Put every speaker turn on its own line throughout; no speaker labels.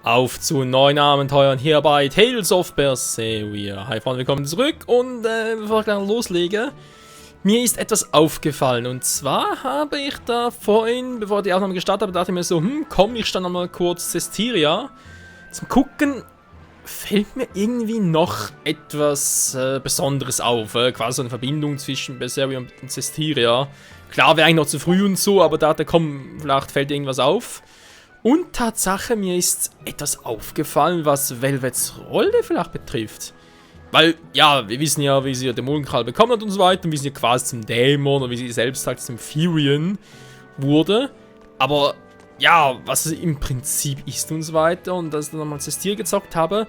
Auf zu neuen Abenteuern hier bei Tales of Berseria. Hi Freunde, willkommen zurück und bevor ich gleich loslege, mir ist etwas aufgefallen und zwar habe ich da vorhin, bevor ich die Aufnahme gestartet habe, dachte ich mir so, komm, ich stand nochmal kurz Cestiria zum Gucken, fällt mir irgendwie noch etwas Besonderes auf, quasi so eine Verbindung zwischen Berseria und Cestiria. Klar, wäre eigentlich noch zu früh und so, aber da dachte, komm, vielleicht fällt irgendwas auf. Und Tatsache, mir ist etwas aufgefallen, was Velvets Rolle vielleicht betrifft. Weil, ja, wir wissen ja, wie sie ja Dämonenkrall bekommen hat und so weiter. Und wie sie ja quasi zum Dämon oder wie sie selbst halt zum Furion wurde. Aber, ja, was sie im Prinzip ist und so weiter. Und als ich dann nochmal Cestiria gezockt habe,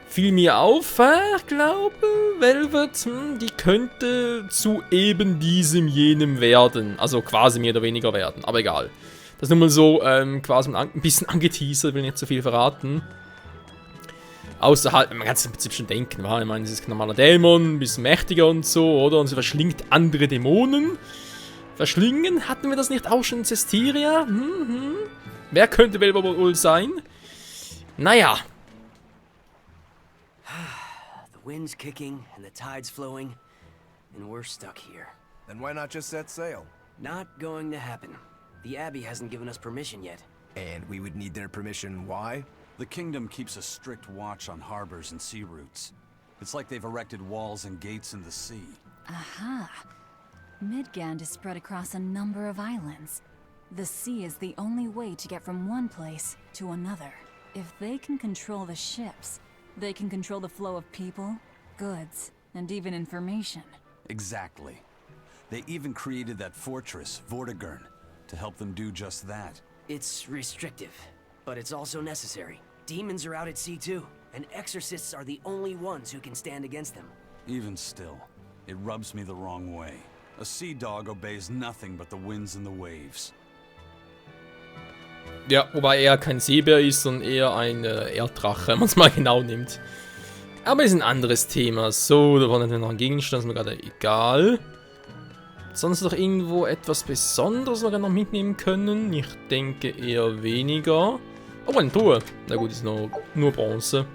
fiel mir auf, ich glaube, Velvet, die könnte zu eben diesem jenem werden. Also quasi mehr oder weniger werden, aber egal. Das ist nur mal so quasi ein bisschen angeteasert, will nicht zu viel verraten. Außer halt, man kann es im Prinzip schon denken, wa? Ich meine, das ist ein normaler Dämon, ein bisschen mächtiger und so, oder? Und sie verschlingt andere Dämonen. Verschlingen, hatten wir das nicht auch schon in Cestiria? Wer könnte Velvet wohl sein? Naja.
The wind's kicking and the tide's flowing, and we're stuck here.
Then why not just set sail?
Not going to happen. The Abbey hasn't given us permission yet.
And we would need their permission, why?
The kingdom keeps a strict watch on harbors and sea routes. It's like they've erected walls and gates in the sea.
Aha. Midgand is spread across a number of islands. The sea is the only way to get from one place to another. If they can control the ships, they can control the flow of people, goods, and even information.
Exactly. They even created that fortress, Vortigern, to help them do just that.
It's restrictive, but it's also necessary. Demons are out at sea too, and exorcists are the only ones who can stand against them.
Even still, it rubs me the wrong way. A sea dog obeys nothing but the winds and the waves.
Ja, wobei er kein Seebär ist, sondern eher ein Erddrache, wenn man es mal genau nimmt. Aber ist ein anderes Thema. So, da war natürlich noch ein Gegenstand, ist mir gerade egal. Sonst noch irgendwo etwas Besonderes, was wir noch mitnehmen können? Ich denke eher weniger. Oh, eine Truhe. Na gut, ist nur Bronze.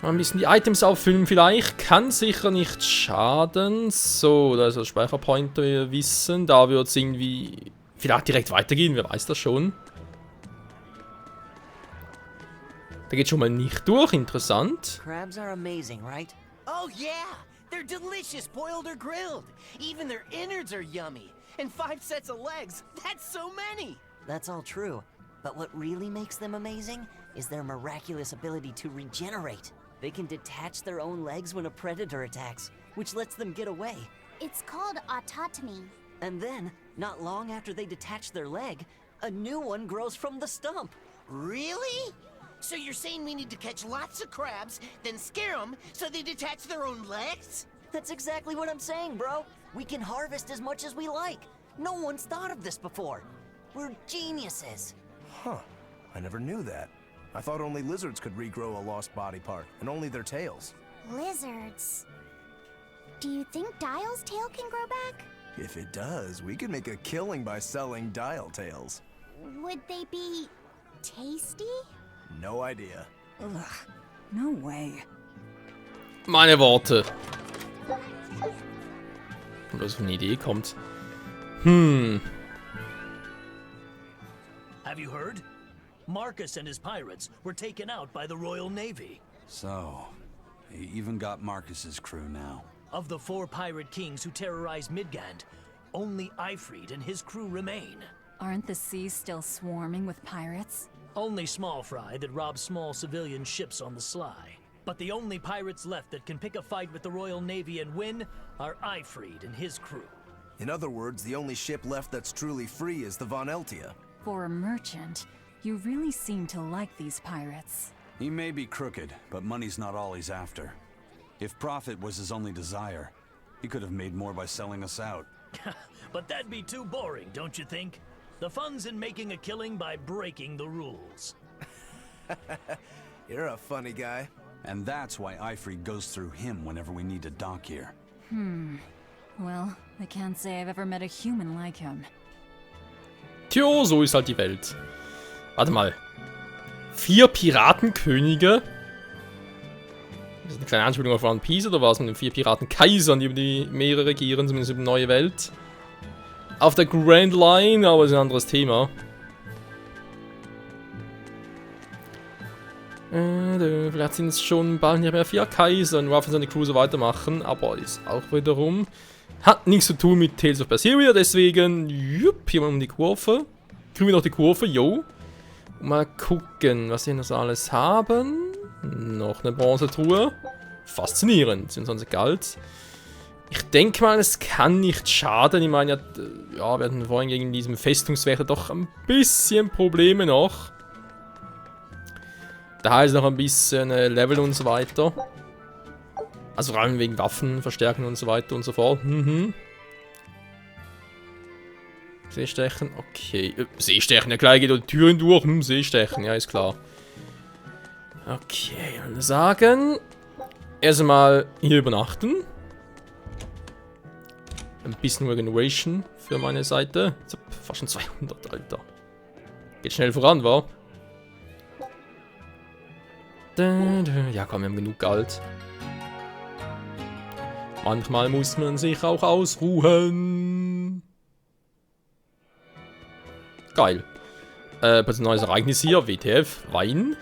Mal ein bisschen die Items auffüllen vielleicht. Kann sicher nicht schaden. So, da ist der Speicherpointer, wie wir wissen. Da wird es irgendwie vielleicht direkt weitergehen, wer weiß das schon. Da geht schon mal nicht durch, interessant.
Crabs are amazing, right?
Oh yeah! They're delicious boiled or grilled. Even their innards are yummy. And 5 sets of legs, that's so many!
That's all true. But what really makes them amazing is their miraculous ability to regenerate. They can detach their own legs when a predator attacks, which lets them get away.
It's called autotomy.
And then, not long after they detach their leg, a new one grows from the stump.
Really? So you're saying we need to catch lots of crabs, then scare them so they detach their own legs?
That's exactly what I'm saying, bro. We can harvest as much as we like. No one's thought of this before. We're geniuses.
Huh. I never knew that. I thought only lizards could regrow a lost body part, and only their tails.
Lizards. Do you think Dial's tail can grow back?
If it does, we could make a killing by selling dial tails.
Would they be tasty?
No idea.
Ugh, no way.
Meine Worte. Und was für eine Idee kommt.
Have you heard? Marcus and his pirates were taken out by the Royal Navy.
So, he even got Marcus's crew now.
Of the 4 pirate kings who terrorized Midgand, only Ifrid and his crew remain.
Aren't the seas still swarming with pirates?
Only small fry that rob small civilian ships on the sly. But the only pirates left that can pick a fight with the Royal Navy and win are Ifrid and his crew.
In other words, the only ship left that's truly free is the Von Eltia.
For a merchant, you really seem to like these pirates.
He may be crooked, but money's not all he's after. If profit was his only desire, he could have made more by selling us out.
But that'd be too boring, don't you think? The fun's in making a killing by breaking the rules.
You're a funny guy.
And that's why Ifrid goes through him whenever we need to dock here.
Well, I can't say I've ever met a human like him.
Tja, so ist halt die Welt. Warte mal. 4 Piratenkönige. Das ist eine kleine Anspielung auf One Piece oder was? Mit den 4 Piratenkaisern, die über die Meere regieren, zumindest über die neue Welt. Auf der Grand Line, aber das ist ein anderes Thema. Vielleicht sind es schon bald nicht mehr 4 Kaiser, nur auf seine Cruiser weitermachen, aber ist auch wiederum. Hat nichts zu tun mit Tales of Berseria, deswegen, jupp, hier mal um die Kurve. Kriegen wir noch die Kurve, jo. Mal gucken, was wir noch so alles haben. Noch eine Bronzetruhe. Faszinierend, 27 Geld. Ich denke mal, es kann nicht schaden. Ich meine, ja, wir hatten vorhin gegen diesen Festungswächter doch ein bisschen Probleme noch. Da heißt noch ein bisschen Level und so weiter. Also vor allem wegen Waffen, Verstärken und so weiter und so fort. Seestechen, okay. Seestechen, ja gleich geht die Türen durch. Seestechen, ja ist klar. Okay, ich würde sagen, erstmal hier übernachten. Ein bisschen Regeneration für meine Seite. Fast schon 200, Alter. Geht schnell voran, wa? Ja, komm, wir haben genug Geld. Manchmal muss man sich auch ausruhen. Geil. Ein neues Ereignis hier. WTF. Wein.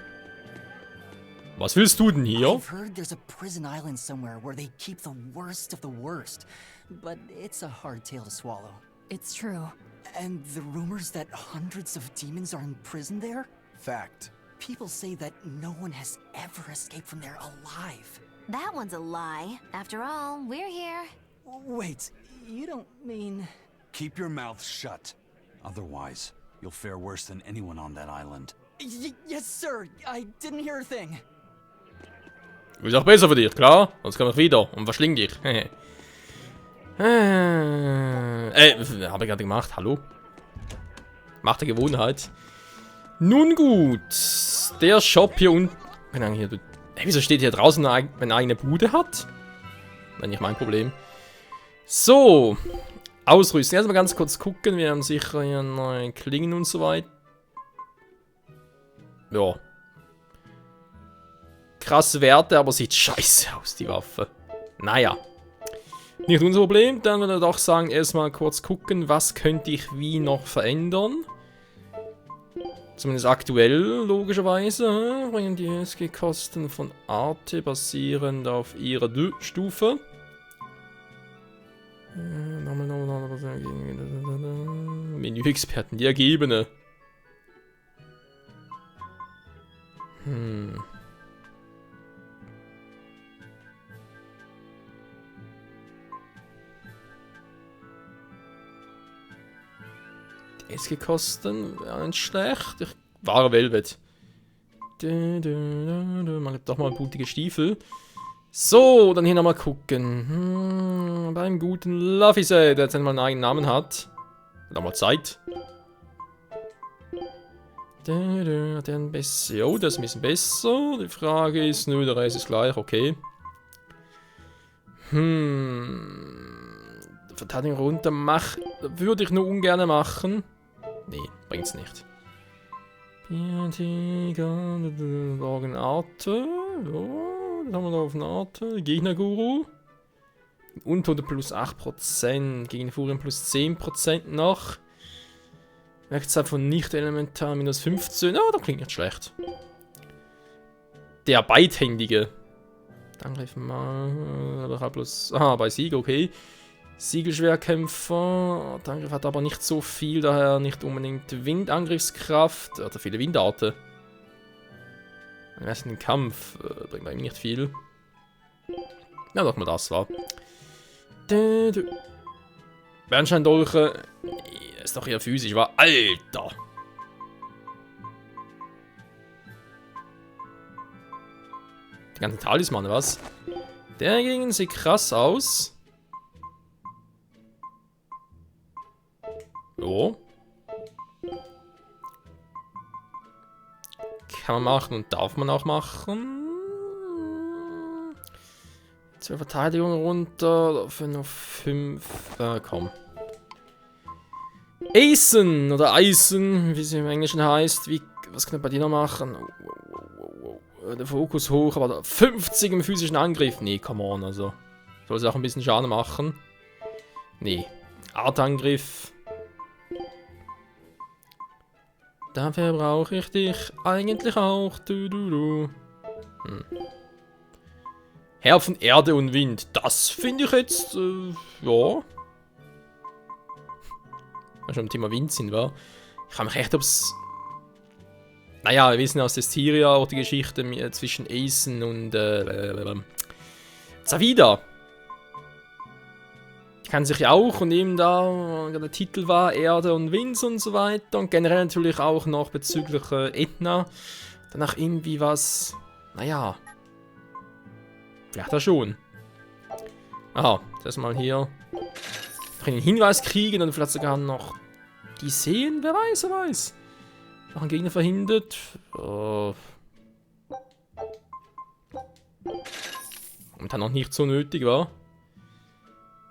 Was willst du denn hier?
I've heard there's a prison island somewhere where they keep the worst of the worst. But it's a hard tale to swallow.
It's true.
And the rumors that hundreds of demons are in prison there?
Fact.
People say that no one has ever escaped from there alive.
That one's a lie. After all, we're here.
Wait, you don't mean...
Keep your mouth shut. Otherwise, you'll fare worse than anyone on that island.
Yes, sir. I didn't hear a thing.
Ist auch besser für dich, klar? Sonst komm ich wieder und verschling dich. Habe ich gerade gemacht, hallo? Macht der Gewohnheit. Nun gut. Der Shop hier unten. Wieso steht hier draußen, wenn er eine eigene Bude hat? War nicht mein Problem. So. Ausrüsten. Erstmal ganz kurz gucken. Wir haben sicher hier neue Klingen und so weiter. Ja. Krasse Werte, aber sieht scheiße aus, die Waffe. Naja. Nicht unser Problem. Dann würde ich doch sagen, erstmal kurz gucken, was könnte ich wie noch verändern. Zumindest aktuell, logischerweise. Bringen die SG-Kosten von Arte basierend auf ihrer Stufe. Menü-Experten, die Ergebene. Die SG-Kosten wären nicht schlecht. Wahre Velvet. Man doch mal blutige Stiefel. So, dann hier nochmal gucken. Beim guten Luffy-Say, der jetzt mal einen eigenen Namen hat. Hat auch mal Zeit. Hat der ein bisschen. Oh, das ist ein bisschen besser. Die Frage ist, nö, der Rest ist gleich, okay. Verteidigung runter würde ich nur ungern machen. Nee, bringt's nicht. Morgen Arte. Ja, das haben wir da auf eine Arte. Gegnerguru. Untote plus 8%. Gegen Furien plus 10% noch. Werkzeit von Nicht-Elementar minus 15. Oh, das klingt nicht schlecht. Der Beidhändige. Angriff mal. Plus. Ah, bei Sieg, okay. Siegelschwerkämpfer. Der Angriff hat aber nicht so viel, daher nicht unbedingt Windangriffskraft. Oder viele Windarten. Im ersten Kampf bringt bei ihm nicht viel. Ja, doch mal das war. Bernsteindolche. Ist doch eher physisch, war. Alter! Die ganzen Talismane, was? Der dagegen sieht krass aus. Jo. Kann man machen und darf man auch machen. 2 Verteidigungen runter, dafür noch 5. Komm. Eisen oder Eisen, wie es im Englischen heißt. Was kann ich bei dir noch machen? Der Fokus hoch, aber 50 im physischen Angriff. Nee, come on, also. Soll es auch ein bisschen Schaden machen? Nee. Artangriff. Dafür brauche ich dich eigentlich auch. Herr von Erde und Wind. Das finde ich jetzt, ja. Wenn wir schon am Thema Wind sind, wa? Ich frage mich echt, ob es... Naja, wir wissen aus Destiria auch die Geschichte zwischen Aeson und Zavida. Die kennen sich ja auch und eben da, der Titel war Erde und Wind und so weiter. Und generell natürlich auch noch bezüglich Etna. Danach irgendwie was, naja, vielleicht auch schon. Aha, das mal hier noch einen Hinweis kriegen und vielleicht sogar noch die sehen, wer weiß, wer weiß. Noch einen Gegner verhindert. Momentan noch nicht so nötig, war.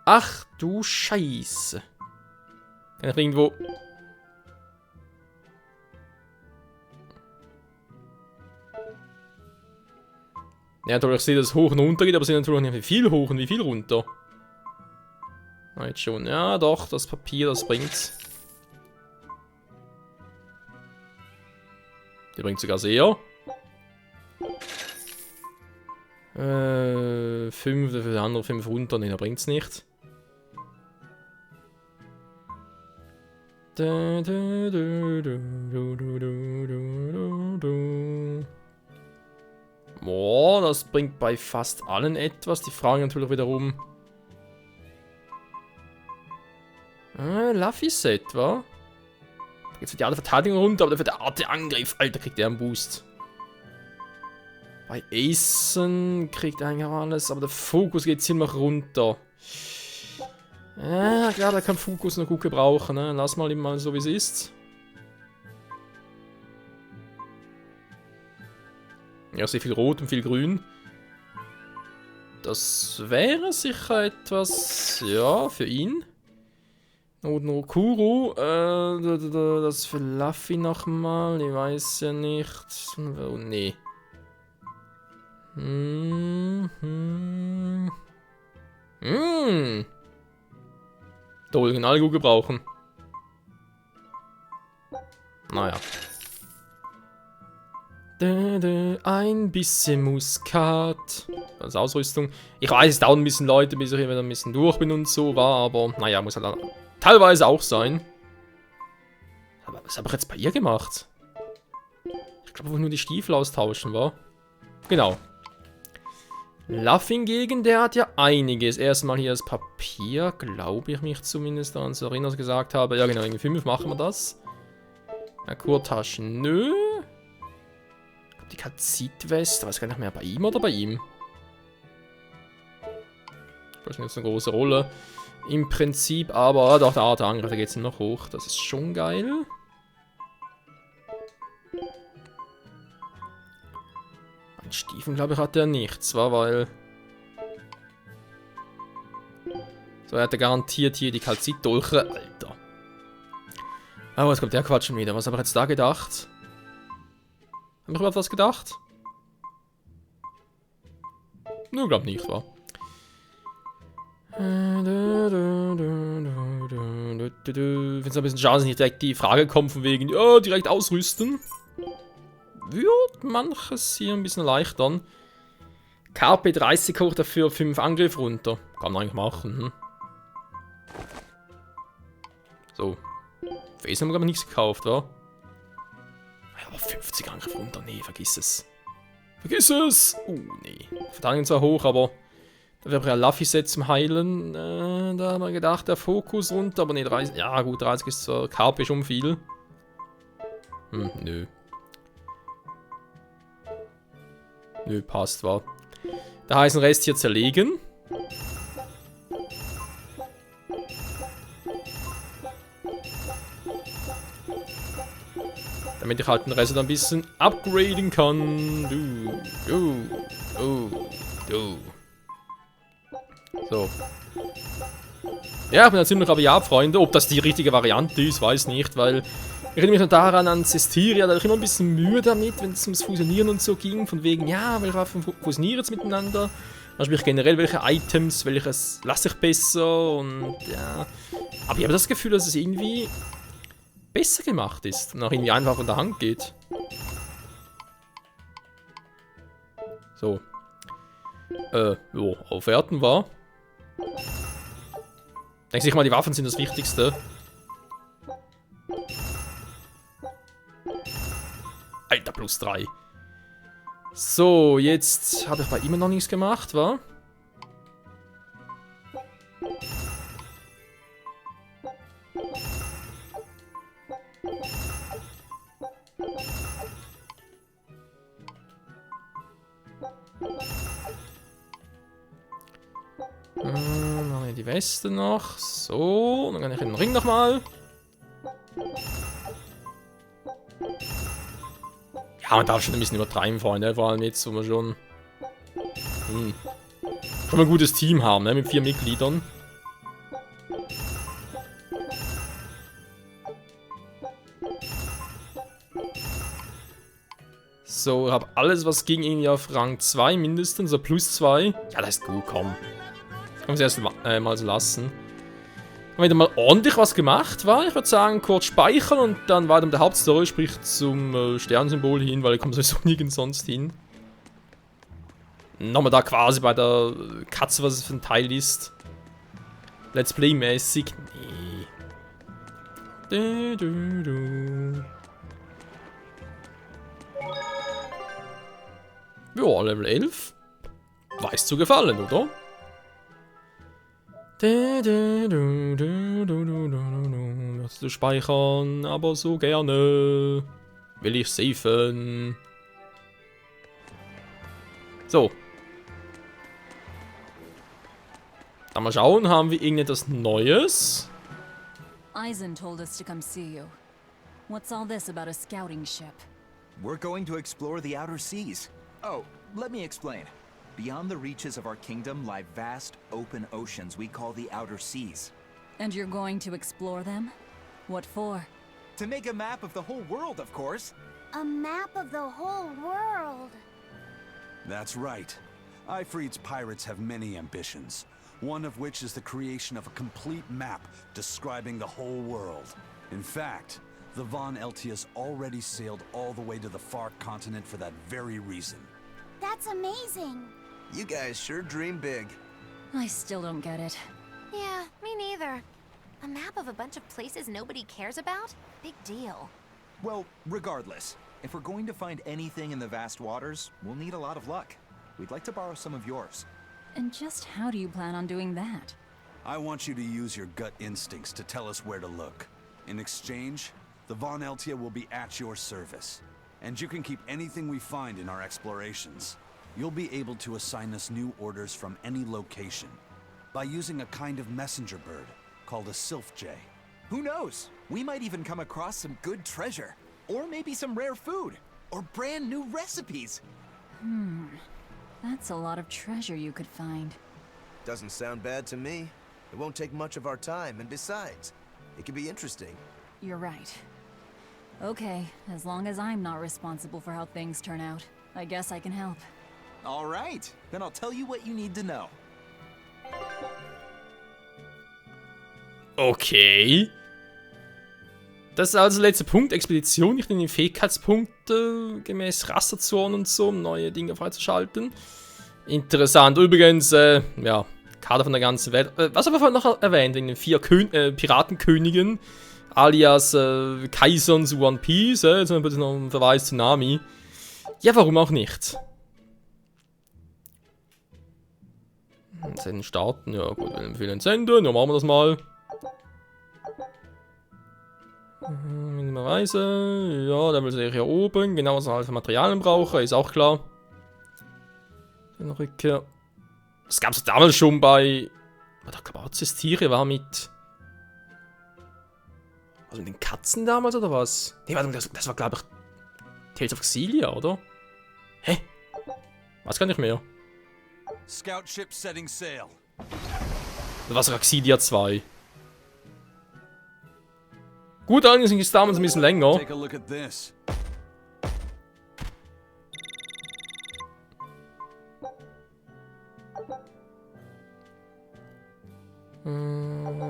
Ach du Scheiße. Kann ich irgendwo... Ja, natürlich, ich sehe, dass es hoch und runter geht, aber es sind natürlich nicht viel hoch und wie viel runter. Na, jetzt schon. Ja, doch, das Papier, das bringt's. Die bringt sogar sehr. 5, für die andere 5 runter, ne, da bringt's nicht. Boah, das bringt bei fast allen etwas. Die Frage natürlich wiederum. Luffy-Set, wa? Da geht für die andere Verteidigung runter, aber dafür der Arte Angriff. Alter, kriegt der einen Boost. Bei Aeson kriegt er eigentlich alles, aber der Fokus geht ziemlich runter. Ja, klar, der kann Fokus noch gut gebrauchen, ne? Lass mal ihn mal so, wie es ist. Ja, sehr viel Rot und viel Grün. Das wäre sicher etwas, ja, für ihn. Und Kuro, das für Luffy nochmal, ich weiß ja nicht. Oh, nee. Dolgen, alle gut gebrauchen. Naja. Ein bisschen Muskat. Als Ausrüstung. Ich weiß, es dauert ein bisschen Leute, bis ich hier wieder ein bisschen durch bin und so war, aber naja, muss halt teilweise auch sein. Aber was habe ich jetzt bei ihr gemacht? Ich glaube, nur die Stiefel austauschen, war. Genau. Luffy hingegen, der hat ja einiges. Erstmal hier das Papier, glaube ich mich zumindest daran zu erinnern, was ich gesagt habe. Ja genau, irgendwie 5 machen wir das. Kurtaschen, nö. Die Kazitweste, weiß gar nicht mehr, bei ihm oder bei ihm? Das ist jetzt eine große Rolle. Im Prinzip, aber doch, der Art Angriff, da geht es noch hoch. Das ist schon geil. Ein Stiefel, glaube ich, hat er nicht. Zwar, weil... So, er hat garantiert hier die Kalzitdolche. Alter. Aber jetzt kommt der Quatsch schon wieder. Was habe ich jetzt da gedacht? Haben wir überhaupt was gedacht? Nur, glaub nicht, wa? Ich finde es ein bisschen schade, dass nicht direkt die Frage kommt von wegen, ja, direkt ausrüsten. Wird manches hier ein bisschen erleichtern. KP 30 hoch, dafür 5 Angriff runter. Kann man eigentlich machen, hm? So. Face haben wir aber nichts gekauft, wa? Ja, aber 50 Angriff runter, nee, vergiss es. Vergiss es! Nee. Verteidigung zwar hoch, aber dafür habe ich ja Luffy-Set zum Heilen. Da haben wir gedacht, der Fokus runter, aber nee, 30. Ja, gut, 30 ist zwar KP schon viel. Nö. Nö, passt, wa? Da heißt ein Rest hier zerlegen. Damit ich halt den Rest ein bisschen upgraden kann. So. Ja, ich bin ja ziemlich rabiat, Freunde. Ob das die richtige Variante ist, weiß nicht, weil Ich erinnere mich noch daran an Cesteria, da hatte ich immer ein bisschen Mühe damit, wenn es ums Fusionieren und so ging. Von wegen, ja, welche Waffen fusionieren jetzt miteinander? Also sprich generell, welche Items, welches lasse ich besser und ja. Aber ich habe das Gefühl, dass es irgendwie besser gemacht ist und auch irgendwie einfach in der Hand geht. So. Jo, aufwerten war. Denke ich mal, die Waffen sind das Wichtigste. Alter, plus 3. So, jetzt habe ich bei ihm noch nichts gemacht, wa? Mache ich die Weste noch. So, dann kann ich den Ring nochmal. Ja, man darf schon ein bisschen übertreiben, Freunde. Vor allem jetzt, wo wir schon ein gutes Team haben, ne? Mit 4 Mitgliedern. So, ich habe alles, was ging, irgendwie auf Rang 2 mindestens, so plus 2. Ja, das ist gut, komm. Kann man es erst mal so lassen. Haben wir wieder mal ordentlich was gemacht, war? Ich würde sagen, kurz speichern und dann weiter mit der Hauptstory, sprich zum Sternsymbol hin, weil ich komme sowieso nirgends sonst hin. Nochmal da quasi bei der Katze, was es für ein Teil ist. Let's Play-mäßig. Nee. Ja, Level 11. Weiß zu gefallen, oder? Willst du speichern, aber so gerne. Will ich safen. So. Dann mal schauen, haben wir irgendetwas Neues?
Eisen told us to come see you. What's all this about a scouting ship?
We're going to explore the outer seas. Oh, let me explain. Beyond the reaches of our kingdom lie vast, open oceans we call the outer seas.
And you're going to explore them? What for?
To make a map of the whole world, of course.
A map of the whole world.
That's right. Ifrit's pirates have many ambitions, one of which is the creation of a complete map describing the whole world. In fact, the Von Eltius already sailed all the way to the far continent for that very reason.
That's amazing.
You guys sure dream big.
I still don't get it.
Yeah, me neither. A map of a bunch of places nobody cares about? Big deal.
Well, regardless, if we're going to find anything in the vast waters, we'll need a lot of luck. We'd like to borrow some of yours.
And just how do you plan on doing that?
I want you to use your gut instincts to tell us where to look. In exchange, the Von Eltia will be at your service. And you can keep anything we find in our explorations. You'll be able to assign us new orders from any location by using a kind of messenger bird called a sylph jay.
Who knows? We might even come across some good treasure. Or maybe some rare food. Or brand new recipes.
That's a lot of treasure you could find.
Doesn't sound bad to me. It won't take much of our time, and besides, it could be interesting.
You're right. Okay, as long as I'm not responsible for how things turn out, I guess I can help.
All right, then I'll tell you what you need to know.
Okay. Das ist also der letzte Punkt, Expedition. Ich nehme den Fähigkeitspunkt gemäß Rasterzone und so, um neue Dinge freizuschalten. Interessant. Übrigens, ja, Karte von der ganzen Welt. Was haben wir vorhin noch erwähnt? In den 4 Piratenkönigen, alias Kaisons One Piece. Jetzt haben wir bitte noch einen Verweis zu Nami. Ja, warum auch nicht? Senden starten, ja gut, wir empfehlen senden, ja machen wir das mal. Minimerweise, ja, da will ich hier oben, genau was ich halt für Materialien brauche, ist auch klar. Dann Rückkehr. Das gab es damals schon bei. Ich glaube auch Cesteria war mit. Also mit den Katzen damals oder was? Nee, warte, das war glaube ich Tales of Xillia, oder? Hä? Was kann ich mehr?
Scout ship setting sail.
Das war sogar Xillia 2. Gut, allerdings dauert es ein bisschen länger.
Take a look at this.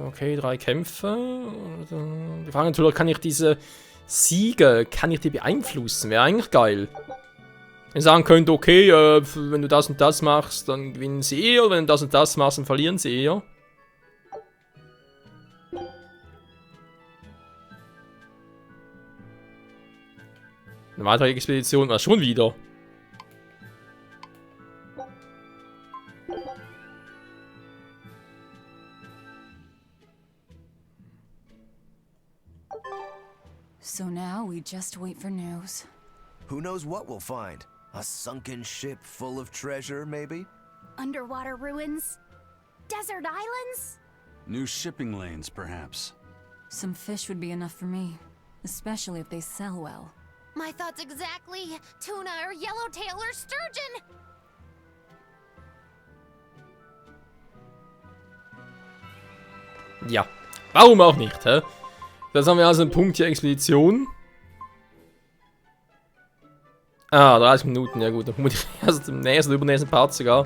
Okay, 3 Kämpfe. Die Frage natürlich, kann ich diese Siege, kann ich die beeinflussen? Wäre eigentlich geil. Wenn ich sagen könnte, okay, wenn du das und das machst, dann gewinnen sie eher. Wenn du das und das machst, dann verlieren sie eher. Eine weitere Expedition war schon wieder.
So now we just wait for news.
Who knows what we'll find? A sunken ship full of treasure, maybe?
Underwater ruins? Desert islands?
New shipping lanes, perhaps.
Some fish would be enough for me, especially if they sell well.
My thoughts exactly. Tuna or yellowtail or sturgeon.
Ja, warum auch nicht, hä? Das haben wir also einen Punkt hier, Expedition. Ah, 30 Minuten, ja gut, dann muss ich erst im nächsten, übernächsten Part sogar.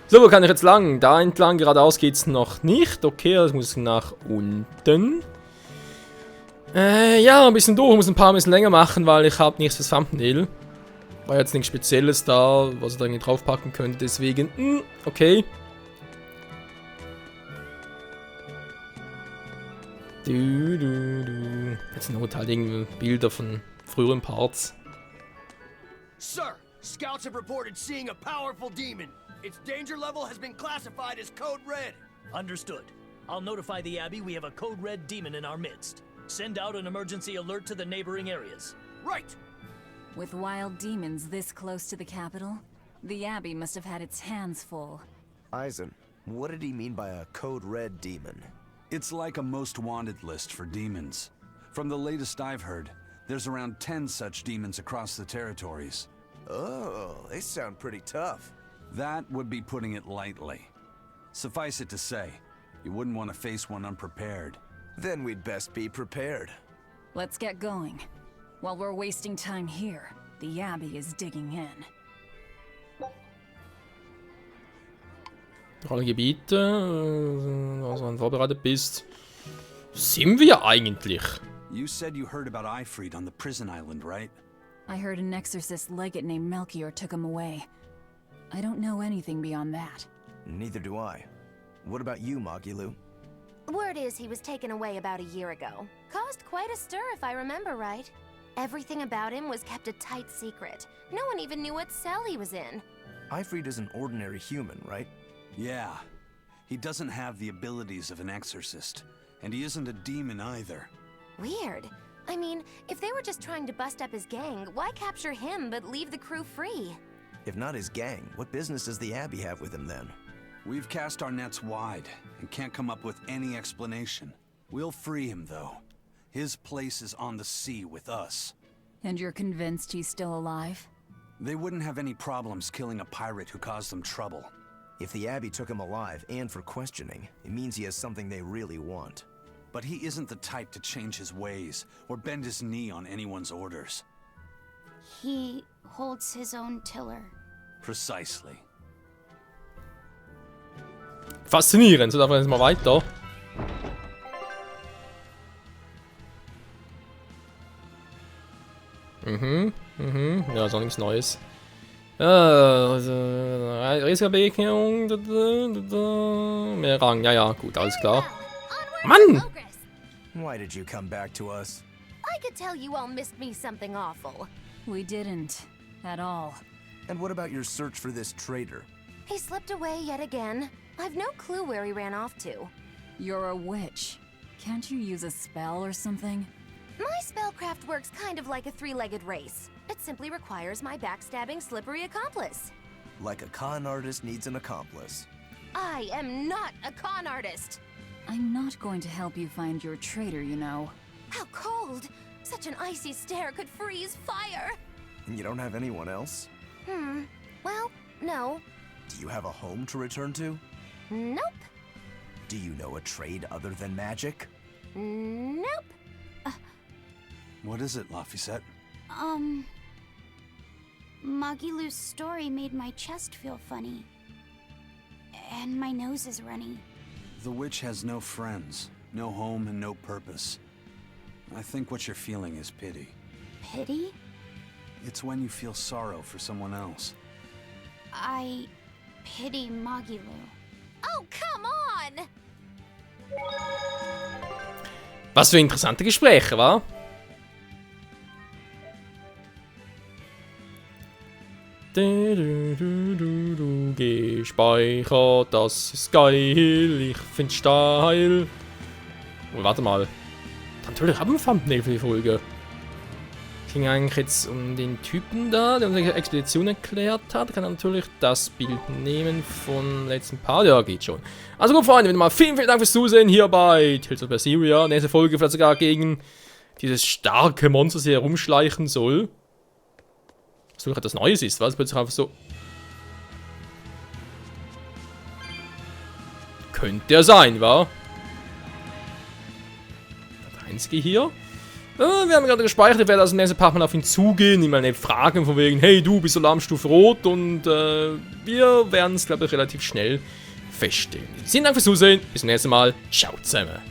So, wo kann ich jetzt lang? Da entlang, geradeaus geht's noch nicht. Okay, das muss nach unten. Ja, ein bisschen durch, muss ein paar bisschen länger machen, weil ich habe nichts fürs Thumbnail. War jetzt nichts Spezielles da, was ich da irgendwie draufpacken könnte, deswegen, okay. Jetzt sind halt irgendwie Bilder von früheren Parts.
Sir, scouts have reported seeing a powerful demon. Its danger level has been classified as Code Red.
Understood. I'll notify the Abbey we have a Code Red demon in our midst. Send out an emergency alert to the neighboring areas.
Right.
With wild demons this close to the capital, the Abbey must have had its hands full.
Eisen, what did he mean by a Code Red demon?
It's like a most wanted list for demons. From the latest I've heard, there's around 10 such demons across the territories.
Oh, they sound pretty tough.
That would be putting it lightly. Suffice it to say, you wouldn't want to face one unprepared.
Then we'd best be prepared.
Let's get going. While we're wasting time here, the Abbey is digging in.
Alle Gebiete, also wenn du vorbereitet bist. Sind wir eigentlich?
You said you heard about Ifrit on the prison island, right?
I heard an exorcist legate named Melchior took him away. I don't know anything beyond that.
Neither do I. What about you, Magilu?
Word is he was taken away about a year ago. Caused quite a stir, if I remember right. Everything about him was kept a tight secret. No one even knew what cell he was in.
Ifrit is an ordinary human, right?
Yeah. He doesn't have the abilities of an exorcist. And he isn't a demon either.
Weird. I mean, if they were just trying to bust up his gang, why capture him but leave the crew free?
If not his gang, what business does the Abbey have with him then?
We've cast our nets wide and can't come up with any explanation. We'll free him, though. His place is on the sea with us.
And you're convinced he's still alive?
They wouldn't have any problems killing a pirate who caused them trouble.
If the Abbey took him alive and for questioning, it means he has something they really want.
But he isn't the type to change his ways or bend his knee on anyone's orders.
He holds his own tiller.
Precisely.
Faszinierend, so darf man jetzt mal weiter. Ja, ist auch nichts Neues. Risikobegegnung, mehr Rang, ja, gut, alles klar. Mann!
Why did you come back to us?
I could tell you all missed me something awful.
We didn't. At all.
And what about your search for this traitor?
He slipped away yet again. I've no clue where he ran off to.
You're a witch. Can't you use a spell or something?
My spellcraft works kind of like a three-legged race. It simply requires my backstabbing, slippery accomplice.
Like a con artist needs an accomplice.
I am not a con artist.
I'm not going to help you find your traitor, you know.
How cold! Such an icy stare could freeze fire!
And you don't have anyone else?
Well, no.
Do you have a home to return to?
Nope.
Do you know a trade other than magic?
Nope.
What is it, Laphicet?
Magilu's story made my chest feel funny. And my nose is runny.
The witch has no friends, no home, and no purpose. I think what you're feeling is pity.
Pity?
It's when you feel sorrow for someone else.
I pity Magilu.
Oh, come on!
Was für interessante Gespräche, wa? Gespeichert, das ist geil, ich find's steil. Oh, warte mal. Natürlich haben wir Thumbnail für die Folge. Ging eigentlich jetzt um den Typen da, der unsere Expedition erklärt hat. Kann natürlich das Bild nehmen von letzten Part. Ja, geht schon. Also gut, Freunde, wieder mal vielen Dank fürs Zusehen hier bei Tales of Berseria. Nächste Folge vielleicht sogar gegen dieses starke Monster, das hier herumschleichen soll. Was wirklich etwas Neues ist, was plötzlich einfach so... Könnte ja sein, wa? Das einzige hier. Wir haben gerade gespeichert, ich werde also im nächsten Part mal auf ihn zugehen, ihm mal eine Frage von wegen, hey du, bist Alarmstufe Rot, und wir werden es, glaube ich, relativ schnell feststellen. Vielen Dank fürs Zusehen, bis zum nächsten Mal, ciao zusammen.